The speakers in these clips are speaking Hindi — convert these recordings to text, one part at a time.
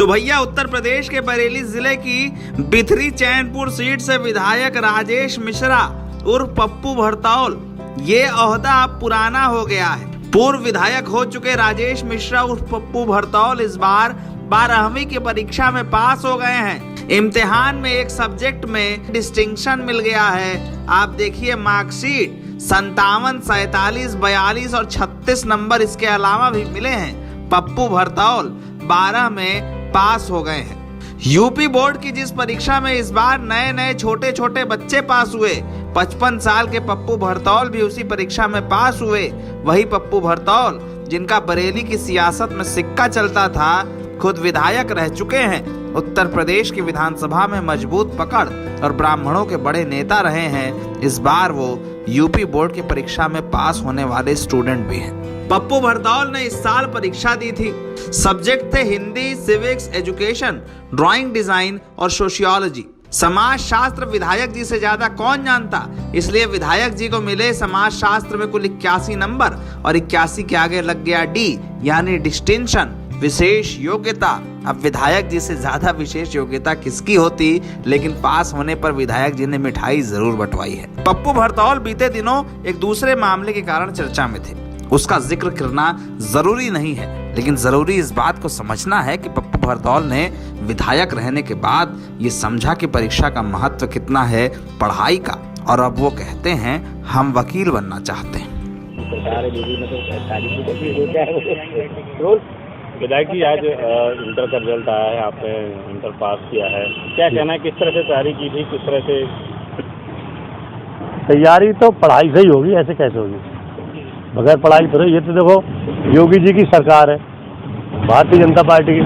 तो भैया उत्तर प्रदेश के बरेली जिले की बिथरी चैनपुर सीट से विधायक राजेश मिश्रा उर्फ पप्पू भरतौल, ये ओहदा अब पुराना हो गया है। पूर्व विधायक हो चुके राजेश मिश्रा उर्फ पप्पू भरतौल इस बार 12वीं की परीक्षा में पास हो गए हैं। इम्तिहान में एक सब्जेक्ट में डिस्टिंक्शन मिल गया है। आप देखिए मार्कशीट 57, 47, 42 और 36 नंबर इसके अलावा भी मिले हैं। पप्पू भरतौल 12 में पास हो गए हैं। यूपी बोर्ड की जिस परीक्षा में इस बार नए छोटे छोटे बच्चे पास हुए, 55 साल के पप्पू भरतौल भी उसी परीक्षा में पास हुए। वही पप्पू भरतौल जिनका बरेली की सियासत में सिक्का चलता था, खुद विधायक रह चुके हैं। उत्तर प्रदेश की विधानसभा में मजबूत पकड़ और ब्राह्मणों के बड़े नेता रहे हैं। इस बार वो यूपी बोर्ड की परीक्षा में पास होने वाले स्टूडेंट भी हैं। पप्पू भरतौल ने इस साल परीक्षा दी थी। सब्जेक्ट थे Hindi, civics, education, drawing design और सोशियोलॉजी। समाज शास्त्र विधायक जी से ज्यादा कौन जानता, इसलिए विधायक जी को मिले समाज शास्त्र में कुल 81 नंबर और 81 के आगे लग गया डी यानी डिस्टिंक्शन, विशेष योग्यता। अब विधायक जी से ज्यादा विशेष योग्यता किसकी होती, लेकिन पास होने पर विधायक जी ने मिठाई जरूर बंटवाई है। पप्पू भरतौल बीते दिनों एक दूसरे मामले के कारण चर्चा में थे। उसका जिक्र करना जरूरी नहीं है, लेकिन जरूरी इस बात को समझना है कि पप्पू भरतौल ने विधायक रहने के बाद ये समझा कि परीक्षा का महत्व कितना है पढ़ाई का, और अब वो कहते हैं हम वकील बनना चाहते हैं। विधायक जी आज इंटर का रिजल्ट आया है, आपने इंटर पास किया है, क्या कहना है, किस तरह से तैयारी की थी, किस तरह से? तैयारी तो पढ़ाई से ही होगी, ऐसे कैसे होगी बगैर पढ़ाई तो? ये तो देखो योगी जी की सरकार है, भारतीय जनता पार्टी की,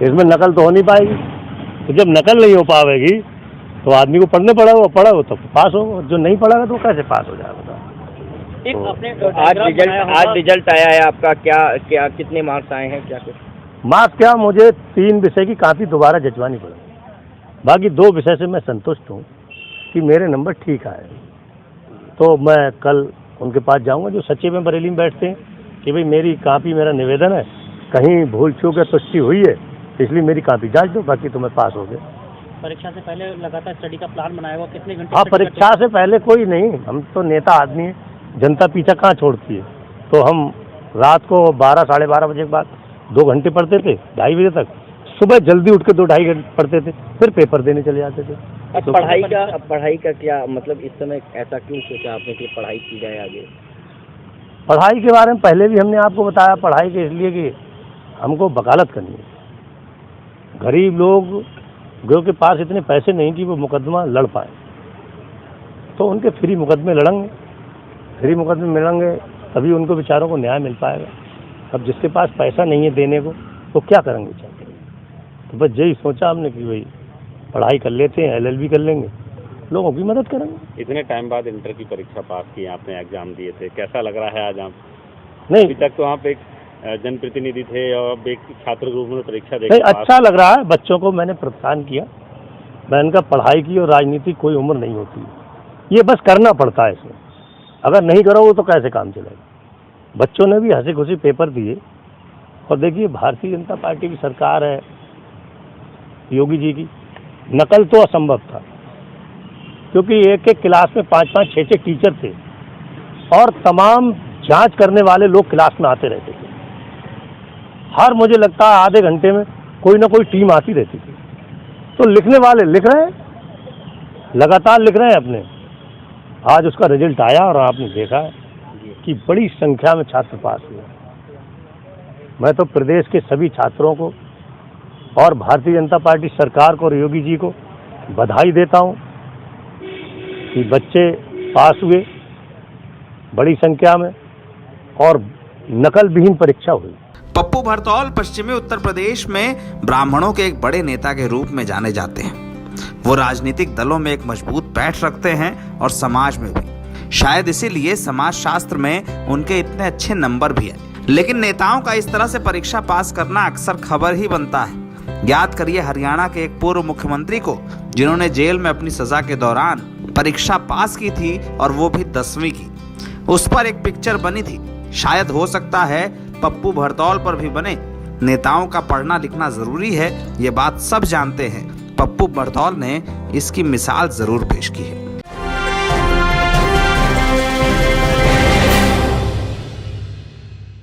इसमें नकल तो हो नहीं पाएगी। तो जब नकल नहीं हो पाएगी तो आदमी को पढ़ने पड़ा, वो पढ़ा हो तो पास हो, जो नहीं पढ़ागा तो कैसे पास हो जाएगा? आज रिजल्ट आया है आपका, क्या कितने मार्क्स आए हैं, क्या कुछ? मार्क्स क्या, मुझे 3 विषय की कॉपी दोबारा जचवानी पड़ी, बाकी 2 विषय से मैं संतुष्ट हूँ कि मेरे नंबर ठीक आए। तो मैं कल उनके पास जाऊंगा जो सचिव में बरेली में बैठते हैं कि भाई मेरी कॉपी, मेरा निवेदन है, कहीं भूल चूक या तुष्टि हुई है इसलिए मेरी कॉपी जांच दो, बाकी तो मैं पास हो गया। परीक्षा से पहले लगातार स्टडी का प्लान बनाया हुआ, कितने घंटे? हाँ, परीक्षा से पहले कोई नहीं, हम तो नेता आदमी है, जनता पीछा कहाँ छोड़ती है। तो हम रात को 12, साढ़े 12 बजे के बाद 2 घंटे पढ़ते थे, 2:30 बजे तक, सुबह जल्दी उठ के 2-2.5 घंटे पढ़ते थे, फिर पेपर देने चले जाते थे। अब पढ़ाई का क्या मतलब, इस समय ऐसा क्यों सोचा आपने कि पढ़ाई की जाए आगे? पढ़ाई के बारे में पहले भी हमने आपको बताया, पढ़ाई के इसलिए कि हमको वकालत करनी है। गरीब लोग जो के पास इतने पैसे नहीं कि वो मुकदमा लड़ पाए, तो उनके फ्री मुकदमे लड़ेंगे, फ्री मुकदमे लड़ेंगे तभी उनको बेचारों को न्याय मिल पाएगा। अब जिसके पास पैसा नहीं है देने को तो क्या करेंगे बेचारे? तो बस यही सोचा हमने कि भाई पढ़ाई कर लेते हैं, LLB कर लेंगे, लोगों की मदद करेंगे। इतने टाइम बाद इंटर की परीक्षा पास की, आपने एग्जाम दिए थे, कैसा लग रहा है आज आप? नहीं, अभी तक तो आप एक जनप्रतिनिधि थे और अब एक छात्र ग्रुप में परीक्षा दे, अच्छा लग रहा है। बच्चों को मैंने प्रोत्साहन किया, मैंने कहा पढ़ाई की और राजनीति कोई उम्र नहीं होती, ये बस करना पड़ता है इसमें, अगर नहीं करोगे तो कैसे काम चलेगा। बच्चों ने भी हंसी खुशी पेपर दिए, और देखिए भारतीय जनता पार्टी की सरकार है योगी जी की, नकल तो असंभव था, क्योंकि एक क्लास में 5-5, 6-6 टीचर थे और तमाम जांच करने वाले लोग क्लास में आते रहते थे। हर मुझे लगता है आधे घंटे में कोई ना कोई टीम आती रहती थी। तो लिखने वाले लिख रहे हैं, लगातार लिख रहे हैं अपने। आज उसका रिजल्ट आया और आपने देखा है कि बड़ी संख्या में छात्र पास हुए। मैं तो प्रदेश के सभी छात्रों को और भारतीय जनता पार्टी सरकार को और योगी जी को बधाई देता हूं कि बच्चे पास हुए बड़ी संख्या में और नकल विहीन परीक्षा हुई। पप्पू भरतौल पश्चिमी उत्तर प्रदेश में ब्राह्मणों के एक बड़े नेता के रूप में जाने जाते हैं। वो राजनीतिक दलों में एक मजबूत पैठ रखते हैं और समाज में भी। शायद इसीलिए समाज शास्त्र में उनके इतने अच्छे नंबर भी हैं। लेकिन नेताओं का इस तरह से परीक्षा पास करना अक्सर खबर ही बनता है। याद करिए हरियाणा के एक पूर्व मुख्यमंत्री को, जिन्होंने जेल में अपनी सजा के दौरान परीक्षा पास की थी और वो भी 10वीं की। उस पर एक पिक्चर बनी थी, शायद हो सकता है पप्पू भरतौल पर भी बने। नेताओं का पढ़ना लिखना जरूरी है, ये बात सब जानते हैं। पप्पू भरतौल ने इसकी मिसाल जरूर पेश की है।